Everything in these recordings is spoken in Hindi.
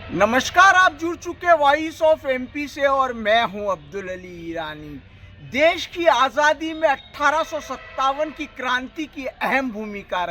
नमस्कार, आप जुड़ चुके वॉइस ऑफ एमपी से और मैं हूं अब्दुल अली ईरानी। देश की आज़ादी में 1857 की क्रांति की अहम भूमिका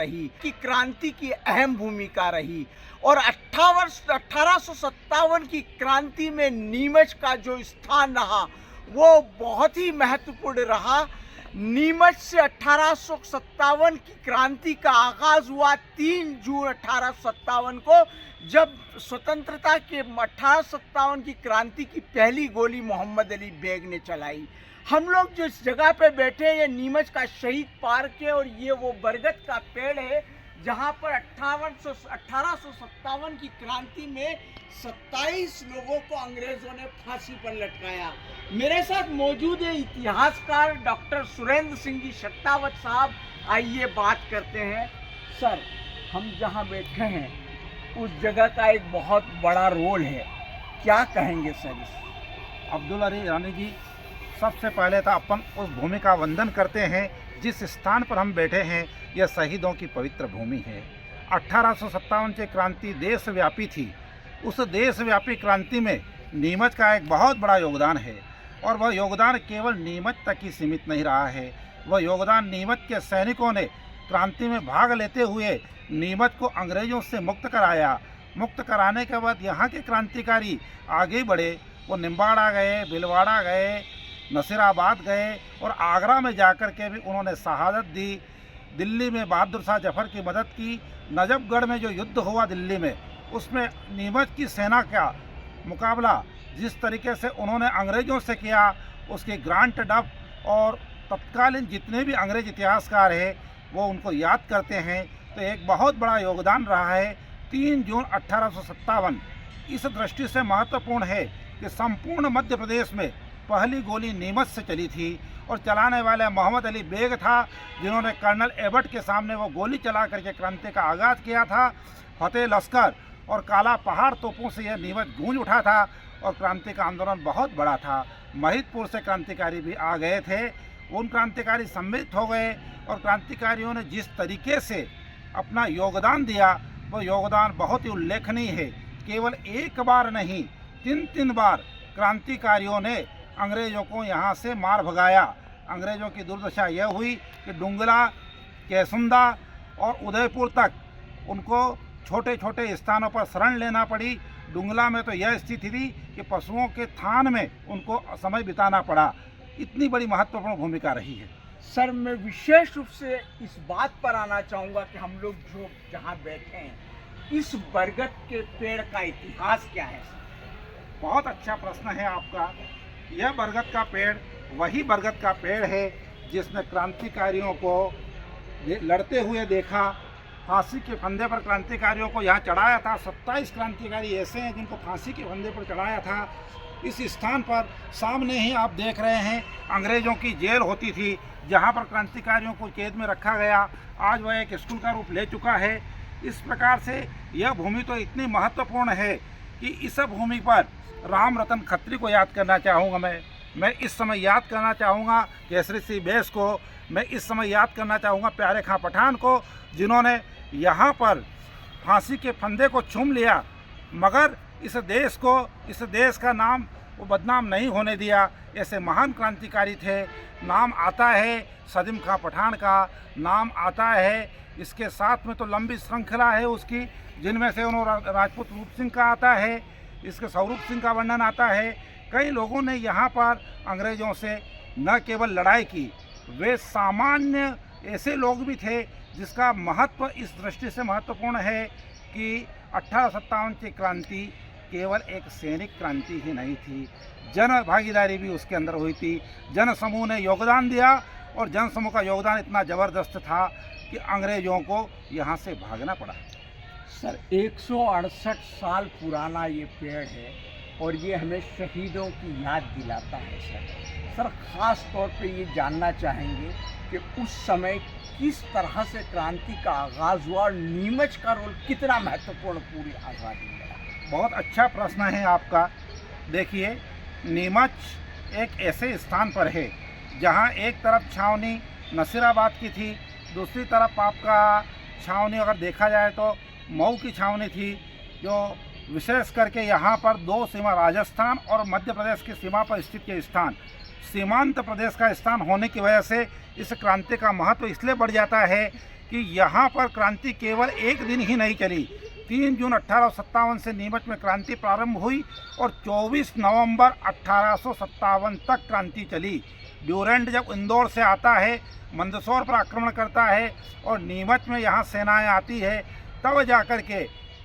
रही और 1857 की क्रांति में नीमच का जो स्थान रहा वो बहुत ही महत्वपूर्ण रहा। नीमच से 1857 की क्रांति का आगाज हुआ 3 जून 1857 को, जब स्वतंत्रता के 1857 की क्रांति की पहली गोली मोहम्मद अली बेग ने चलाई। हम लोग जिस जगह पे बैठे हैं ये नीमच का शहीद पार्क है और ये वो बरगद का पेड़ है जहाँ पर 1857 की क्रांति में 27 लोगों को अंग्रेजों ने फांसी पर लटकाया। मेरे साथ मौजूद है इतिहासकार डॉक्टर सुरेंद्र सिंह जी शक्तावत साहब। आइए बात करते हैं। सर, हम जहाँ बैठे हैं उस जगह का एक बहुत बड़ा रोल है, क्या कहेंगे सर इस? अब्दुल अली ईरानी जी, सबसे पहले तो अपन उस भूमि का वंदन करते हैं जिस स्थान पर हम बैठे हैं। यह शहीदों की पवित्र भूमि है। 1857 की क्रांति देशव्यापी थी। उस देशव्यापी क्रांति में नीमच का एक बहुत बड़ा योगदान है और वह योगदान केवल नीमच तक ही सीमित नहीं रहा है। वह योगदान नीमच के सैनिकों ने क्रांति में भाग लेते हुए नीमच को अंग्रेजों से मुक्त कराया। मुक्त कराने के बाद यहाँ के क्रांतिकारी आगे बढ़े। वो निम्बाड़ा गए, भिलवाड़ा गए, नसीराबाद गए और आगरा में जाकर के भी उन्होंने शहादत दी। दिल्ली में बहादुर शाह जफर की मदद की। नजफगढ़ में जो युद्ध हुआ दिल्ली में, उसमें नीमच की सेना का मुकाबला जिस तरीके से उन्होंने अंग्रेज़ों से किया, उसकी ग्रांट डफ और तत्कालीन जितने भी अंग्रेज इतिहासकार हैं वो उनको याद करते हैं। तो एक बहुत बड़ा योगदान रहा है 3 जून 1857। इस दृष्टि से महत्वपूर्ण है कि संपूर्ण मध्य प्रदेश में पहली गोली नीमच से चली थी और चलाने वाले मोहम्मद अली बेग था, जिन्होंने कर्नल एबट के सामने वो गोली चला करके क्रांति का आगाज़ किया था। फतेह लश्कर और काला पहाड़ तोपों से यह नीमच गूंज उठा था और क्रांति का आंदोलन बहुत बड़ा था। महिदपुर से क्रांतिकारी भी आ गए थे। उन क्रांतिकारी सम्मिलित हो गए और क्रांतिकारियों ने जिस तरीके से अपना योगदान दिया वो योगदान बहुत ही उल्लेखनीय है। केवल एक बार नहीं, 3 बार क्रांतिकारियों ने अंग्रेज़ों को यहाँ से मार भगाया। अंग्रेज़ों की दुर्दशा यह हुई कि डुंगला, कैसुंदा और उदयपुर तक उनको छोटे छोटे स्थानों पर शरण लेना पड़ी। डुंगला में तो यह स्थिति थी कि पशुओं के थान में उनको समय बिताना पड़ा। इतनी बड़ी महत्वपूर्ण भूमिका रही है। सर, मैं विशेष रूप से इस बात पर आना चाहूँगा कि हम लोग जो जहाँ बैठे हैं, इस बरगद के पेड़ का इतिहास क्या है? बहुत अच्छा प्रश्न है आपका। यह बरगद का पेड़ वही बरगद का पेड़ है जिसने क्रांतिकारियों को लड़ते हुए देखा। फांसी के फंदे पर क्रांतिकारियों को यहाँ चढ़ाया था। 27 क्रांतिकारी ऐसे हैं जिनको फांसी के फंदे पर चढ़ाया था। इस स्थान पर सामने ही आप देख रहे हैं अंग्रेज़ों की जेल होती थी, जहाँ पर क्रांतिकारियों को कैद में रखा गया। आज वह एक स्कूल का रूप ले चुका है। इस प्रकार से यह भूमि तो इतनी महत्वपूर्ण है कि इस भूमि पर राम रतन खत्री को याद करना चाहूँगा। मैं इस समय याद करना चाहूँगा केसरी सिंह बेस को। मैं इस समय याद करना चाहूँगा प्यारे खां पठान को, जिन्होंने यहाँ पर फांसी के फंदे को चूम लिया मगर इस देश का नाम वो बदनाम नहीं होने दिया। ऐसे महान क्रांतिकारी थे। नाम आता है सलीम खां पठान का, नाम आता है, इसके साथ में तो लंबी श्रृंखला है उसकी, जिनमें से उन्होंने राजपूत रूप सिंह का आता है, इसके स्वरूप सिंह का वर्णन आता है। कई लोगों ने यहाँ पर अंग्रेज़ों से न केवल लड़ाई की, वे सामान्य ऐसे लोग भी थे जिसका महत्व इस दृष्टि से महत्वपूर्ण है कि 1857 की क्रांति केवल एक सैनिक क्रांति ही नहीं थी, जन भागीदारी भी उसके अंदर हुई थी। जन समूह ने योगदान दिया और जन समूह का योगदान इतना ज़बरदस्त था कि अंग्रेज़ों को यहाँ से भागना पड़ा। सर, 168 साल पुराना ये पेड़ है और ये हमें शहीदों की याद दिलाता है। सर, ख़ास तौर पे ये जानना चाहेंगे कि उस समय किस तरह से क्रांति का आगाज़ हुआ और नीमच का रोल कितना महत्वपूर्ण पूरी आज़ादी में रहा? बहुत अच्छा प्रश्न है आपका। देखिए, नीमच एक ऐसे स्थान पर है जहाँ एक तरफ छावनी नसीराबाद की थी, दूसरी तरफ आपका छावनी अगर देखा जाए तो मऊ की छावनी थी, जो विशेष करके यहाँ पर दो सीमा राजस्थान और मध्य प्रदेश की सीमा पर स्थित ये स्थान सीमांत प्रदेश का स्थान होने की वजह से इस क्रांति का महत्व इसलिए बढ़ जाता है कि यहाँ पर क्रांति केवल एक दिन ही नहीं चली। 3 जून 1857 से नीमच में क्रांति प्रारंभ हुई और 24 नवंबर 1857 तक क्रांति चली। ड्यूरेंट जब इंदौर से आता है, मंदसौर पर आक्रमण करता है और नीमच में यहाँ सेनाएं आती है, तब जाकर के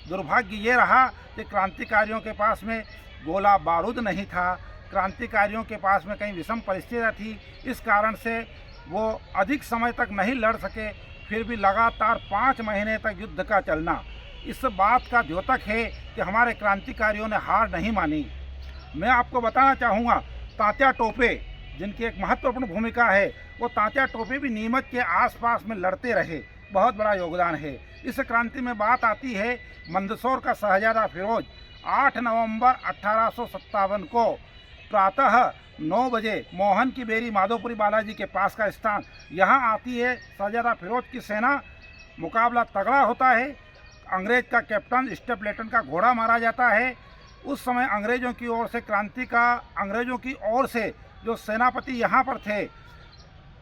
दुर्भाग्य ये रहा कि क्रांतिकारियों के पास में गोला बारूद नहीं था, क्रांतिकारियों के पास में कहीं विषम परिस्थितियाँ थी, इस कारण से वो अधिक समय तक नहीं लड़ सके। फिर भी लगातार 5 महीने तक युद्ध का चलना इस बात का द्योतक है कि हमारे क्रांतिकारियों ने हार नहीं मानी। मैं आपको बताना चाहूँगा, तात्या टोपे जिनकी एक महत्वपूर्ण भूमिका है, वो तात्या टोपे भी नीमच के आसपास में लड़ते रहे, बहुत बड़ा योगदान है। इस क्रांति में बात आती है मंदसौर का शहजादा फिरोज 8 नवंबर 1857 को प्रातः 9 बजे मोहन की बेरी माधोपुरी बालाजी के पास का स्थान यहाँ आती है। शहजादा फिरोज की सेना, मुकाबला तगड़ा होता है। अंग्रेज का कैप्टन स्टेपलेटन का घोड़ा मारा जाता है। उस समय अंग्रेजों की ओर से जो सेनापति यहाँ पर थे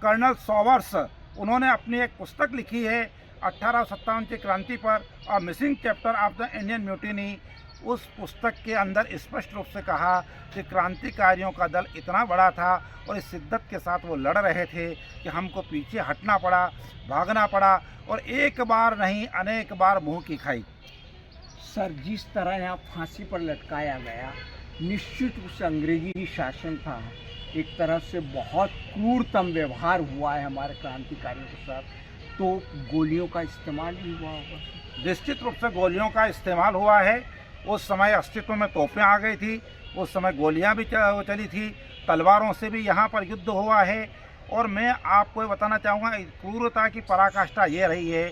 कर्नल सॉवर्स, उन्होंने अपनी एक पुस्तक लिखी है 1857 की क्रांति पर, और missing chapter of the Indian mutiny. उस पुस्तक के अंदर स्पष्ट रूप से कहा कि क्रांतिकारियों का दल इतना बड़ा था और इस शिद्दत के साथ वो लड़ रहे थे कि हमको पीछे हटना पड़ा, भागना पड़ा, और एक बार नहीं अनेक बार मुंह की खाई। सर, जिस तरह यहाँ फांसी पर लटकाया गया, निश्चित रूप से अंग्रेजी शासन था, एक तरह से बहुत क्रूरतम व्यवहार हुआ है हमारे क्रांतिकारियों के साथ। तो गोलियों का इस्तेमाल भी हुआ होगा? निश्चित रूप से गोलियों का इस्तेमाल हुआ है। उस समय अस्तित्व में तोपें आ गई थी, उस समय गोलियां भी चली थी, तलवारों से भी यहाँ पर युद्ध हुआ है। और मैं आपको ये बताना चाहूँगा, क्रूरता की पराकाष्ठा ये रही है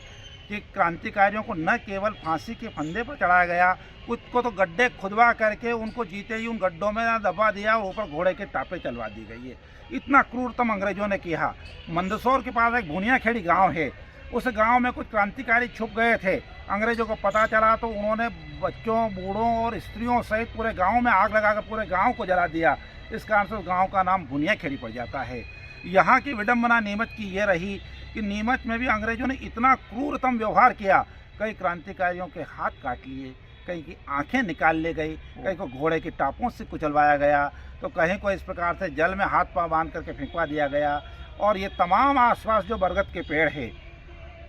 कि क्रांतिकारियों को न केवल फांसी के फंदे पर चढ़ाया गया, कुछ को तो गड्ढे खुदवा करके उनको जीते ही उन गड्ढों में दबा दिया और ऊपर घोड़े के टापे चलवा दी गई है। इतना क्रूरतम अंग्रेजों ने किया। मंदसौर के पास एक भुनियाखेड़ी गांव है, उस गांव में कुछ क्रांतिकारी छुप गए थे। अंग्रेजों को पता चला तो उन्होंने बच्चों, बूढ़ों और स्त्रियों सहित पूरे गांव में आग लगाकर पूरे गांव को जला दिया। इस कारण से उस गांव का नाम भुनियाखेड़ी पड़ जाता है। यहाँ की विडंबना नीमच की ये रही कि नीमच में भी अंग्रेजों ने इतना क्रूरतम व्यवहार किया, कई क्रांतिकारियों के हाथ काट लिए, कहीं की आंखें निकाल ले गई, कहीं को घोड़े की टापों से कुचलवाया गया, तो कहीं को इस प्रकार से जल में हाथ पांव बांध करके फेंकवा दिया गया। और ये तमाम आसपास जो बरगद के पेड़ है,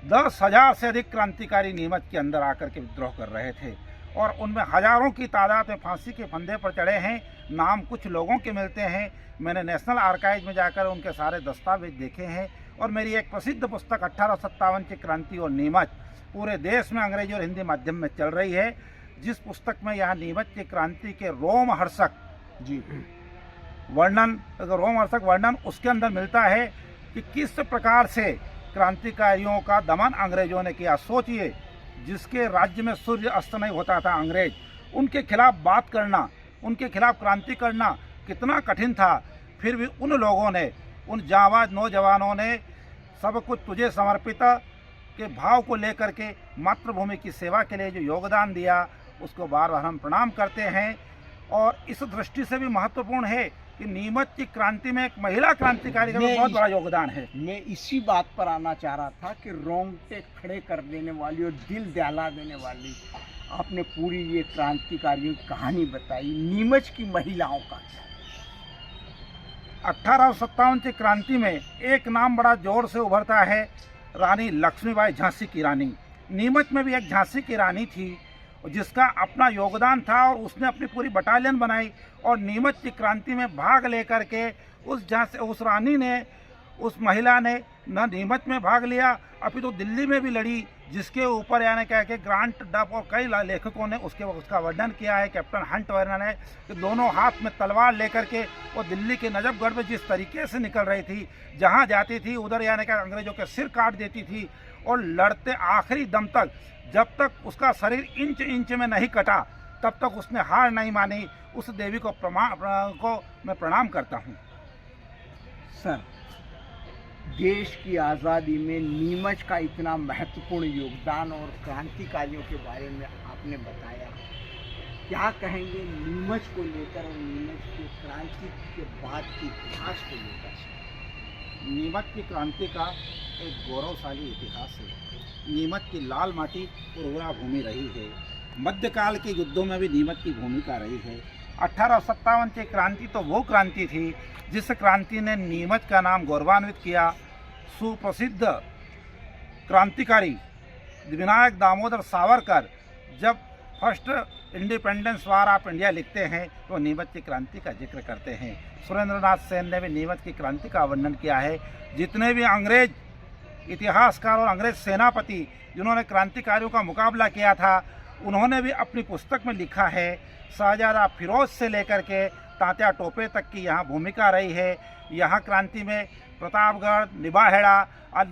10,000 से अधिक क्रांतिकारी नीमच के अंदर आकर के विद्रोह कर रहे थे और उनमें हजारों की तादाद में फांसी के फंदे पर चढ़े हैं। नाम कुछ लोगों के मिलते हैं, मैंने नेशनल आर्काइव में जाकर उनके सारे दस्तावेज देखे हैं। और मेरी एक प्रसिद्ध पुस्तक 1857 की क्रांति और नीमच पूरे देश में अंग्रेजी और हिंदी माध्यम में चल रही है, जिस पुस्तक में यहाँ नीमच की क्रांति के रोमहर्षक वर्णन उसके अंदर मिलता है कि किस प्रकार से क्रांतिकारियों का दमन अंग्रेजों ने किया। सोचिए, जिसके राज्य में सूर्य अस्त नहीं होता था अंग्रेज, उनके खिलाफ बात करना, उनके खिलाफ क्रांति करना कितना कठिन था। फिर भी उन लोगों ने, उन जाबाज नौजवानों ने सब कुछ तुझे समर्पित के भाव को लेकर के मातृभूमि की सेवा के लिए जो योगदान दिया, उसको बार बार हम प्रणाम करते हैं। और इस दृष्टि से भी महत्वपूर्ण है कि नीमच की क्रांति में एक महिला क्रांतिकारी का बहुत बड़ा योगदान है। मैं इसी बात पर आना चाह रहा था कि रोंगटे खड़े कर देने वाली और दिल दहला देने वाली आपने पूरी ये क्रांतिकारियों की कहानी बताई। नीमच की महिलाओं का 1857 की क्रांति में एक नाम बड़ा जोर से उभरता है, रानी लक्ष्मीबाई, झांसी की रानी। नीमच में भी एक झांसी की रानी थी जिसका अपना योगदान था और उसने अपनी पूरी बटालियन बनाई और नीमच की क्रांति में भाग लेकर के उस रानी ने, उस महिला ने न नीमच में भाग लिया, अभी तो दिल्ली में भी लड़ी, जिसके ऊपर यानी क्या कि ग्रांट डफ और कई लेखकों ने उसका वर्णन किया है। कैप्टन हंट वगैरह ने कि दोनों हाथ में तलवार लेकर के वो दिल्ली के नजफगढ़ में जिस तरीके से निकल रही थी, जहाँ जाती थी उधर यानी क्या अंग्रेजों के सिर काट देती थी और लड़ते आखिरी दम तक, जब तक उसका शरीर इंच इंच में नहीं कटा तब तक उसने हार नहीं मानी। उस देवी को मैं प्रणाम करता हूँ। सर, देश की आज़ादी में नीमच का इतना महत्वपूर्ण योगदान और क्रांतिकारियों के बारे में आपने बताया, क्या कहेंगे नीमच को लेकर और नीमच की क्रांति के बाद के इतिहास को लेकर? नीमच की क्रांति का एक गौरवशाली इतिहास है। नीमच की लाल माटी उर्वरा भूमि रही है। मध्यकाल के युद्धों में भी नीमच की भूमिका रही है। 1857 की क्रांति तो वो क्रांति थी जिस क्रांति ने नीमच का नाम गौरवान्वित किया। सुप्रसिद्ध क्रांतिकारी विनायक दामोदर सावरकर जब first independence war of India लिखते हैं तो नीमच की क्रांति का जिक्र करते हैं। सुरेंद्रनाथ सेन ने भी नीमच की क्रांति का वर्णन किया है। जितने भी अंग्रेज इतिहासकार और अंग्रेज सेनापति जिन्होंने क्रांतिकारियों का मुकाबला किया था, उन्होंने भी अपनी पुस्तक में लिखा है। शाहजहाँ फिरोज से लेकर के तात्या टोपे तक की यहाँ भूमिका रही है। यहाँ क्रांति में प्रतापगढ़, निबाहेड़ा और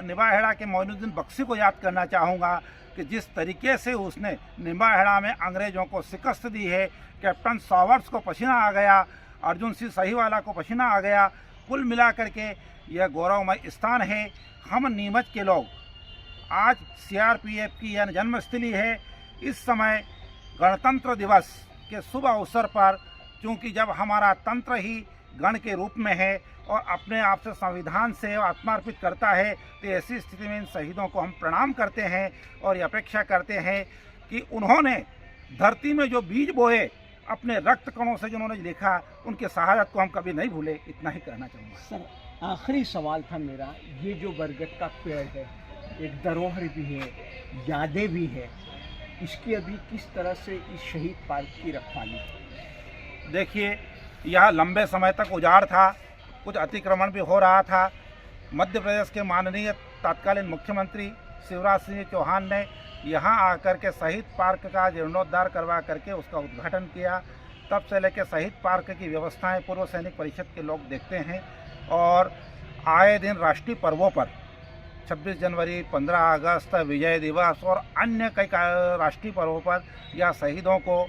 निबाहेड़ा के मोइनुद्दीन बख्शी को याद करना चाहूँगा कि जिस तरीके से उसने निबाहेड़ा में अंग्रेज़ों को शिकस्त दी है। कैप्टन सॉवर्ट्स को पसीना आ गया, अर्जुन सिंह सहीवाला को पसीना आ गया। कुल मिलाकर के यह गौरवमय स्थान है। हम नीमच के लोग आज CRPF की यह जन्मस्थली है। इस समय गणतंत्र दिवस के शुभ अवसर पर, क्योंकि जब हमारा तंत्र ही गण के रूप में है और अपने आप से संविधान से आत्मार्पित करता है, तो ऐसी स्थिति में इन शहीदों को हम प्रणाम करते हैं और ये अपेक्षा करते हैं कि उन्होंने धरती में जो बीज बोए, अपने रक्त कणों से जिन्होंने लिखा, उनके शहादत को हम कभी नहीं भूले। इतना ही कहना चाहूँगा। सर, आखिरी सवाल था मेरा, ये जो बरगद का पेड़ है एक धरोहर भी है, यादें भी है, इसकी अभी किस तरह से इस शहीद पार्क की रखवाली? देखिए, यह लंबे समय तक उजाड़ था, कुछ अतिक्रमण भी हो रहा था। मध्य प्रदेश के माननीय तत्कालीन मुख्यमंत्री शिवराज सिंह चौहान ने यहाँ आकर के शहीद पार्क का जीर्णोद्धार करवा करके उसका उद्घाटन किया। तब से लेकर शहीद पार्क की व्यवस्थाएं पूर्व सैनिक परिषद के लोग देखते हैं और आए दिन राष्ट्रीय पर्वों पर 26 जनवरी, 15 अगस्त, विजय दिवस और अन्य कई राष्ट्रीय पर्वों पर यह शहीदों को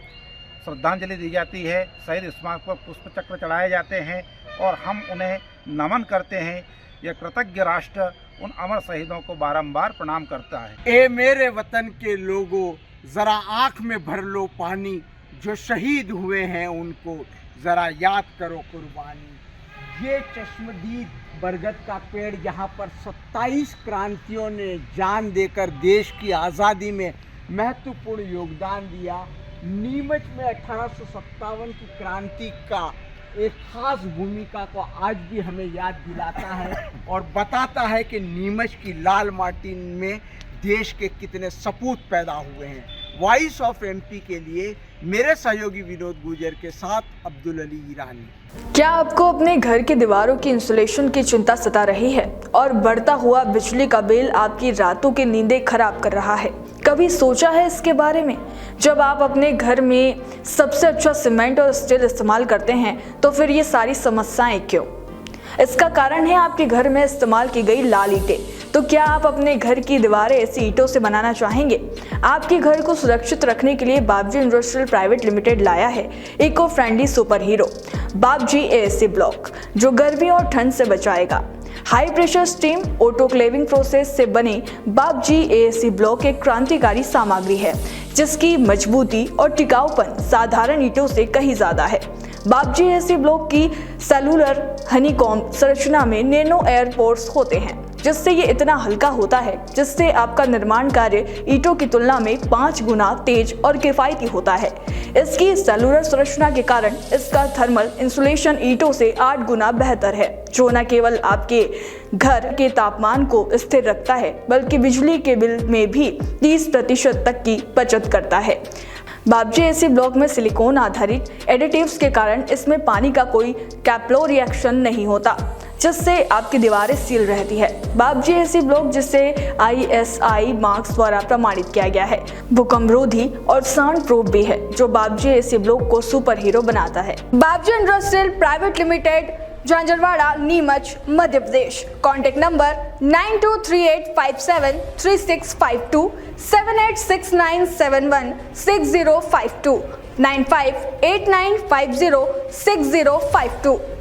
श्रद्धांजलि दी जाती है। शहीद स्मारक पर पुष्प चक्र चढ़ाए जाते हैं और हम उन्हें नमन करते हैं। यह कृतज्ञ राष्ट्र उन अमर शहीदों को बारंबार प्रणाम करता है। ए मेरे वतन के लोगों, ज़रा आँख में भर लो पानी, जो शहीद हुए हैं उनको ज़रा याद करो कुर्बानी। ये चश्मदीद बरगद का पेड़, यहाँ पर 27 क्रांतियों ने जान देकर देश की आज़ादी में महत्वपूर्ण योगदान दिया। नीमच में 1857 की क्रांति का एक खास भूमिका को आज भी हमें याद दिलाता है और बताता है कि नीमच की लाल माटी में देश के कितने सपूत पैदा हुए हैं। वॉइस ऑफ MP के लिए मेरे सहयोगी विनोद गुजर के साथ अब्दुल अली ईरानी। क्या आपको अपने घर की दीवारों की इंसुलेशन की चिंता सता रही है और बढ़ता हुआ बिजली का बिल आपकी रातों की नींदें खराब कर रहा है? कभी सोचा है इसके बारे में? जब आप अपने घर में सबसे अच्छा सीमेंट और स्टील इस्तेमाल करते हैं तो फिर ये सारी समस्याएं क्यों? इसका कारण है आपके घर में इस्तेमाल की गई लाल ईंटें। तो क्या आप अपने घर की दीवारें ऐसी ईंटों से बनाना चाहेंगे? आपके घर को सुरक्षित रखने के लिए बाबजी इंडस्ट्रियल प्राइवेट लिमिटेड लाया है इको फ्रेंडली सुपर हीरो बाबजी AAC ब्लॉक, जो गर्मी और ठंड से बचाएगा। High pressure steam autoclaving process से बने बाबजी AAC ब्लॉक एक क्रांतिकारी सामग्री है जिसकी मजबूती और टिकाऊपन साधारण ईंटों से कहीं ज्यादा है। बाबजी AAC ब्लॉक की सेलुलर हनीकॉम्ब संरचना में नैनो एयर पोर्स होते हैं, जिससे ये इतना हल्का होता है जिससे आपका निर्माण कार्य ईंटों की तुलना में 5 गुना तेज और किफायती होता है। इसकी सेलुलर संरचना के कारण इसका थर्मल इंसुलेशन ईंटों से 8 गुना बेहतर है, जो न केवल आपके घर के तापमान को स्थिर रखता है बल्कि बिजली के बिल में भी 30% तक की बचत करता है। बाबजी AAC ब्लॉक में सिलिकॉन आधारित एडिटिव्स के कारण इसमें पानी का कोई कैप्लो रिएक्शन नहीं होता, जिससे आपकी दीवारें सील रहती है। बाबजी AAC ब्लॉक, जिसे ISI मार्क्स द्वारा प्रमाणित किया गया है, भूकंपरोधी और साउंड प्रूफ भी है, जो बाबजी AAC ब्लॉक को सुपर हीरो बनाता है। Babji industrial private limited, Jhanjharwada, Neemuch, Madhya Pradesh. Contact number 9238573652, 7869716052, 9589506052।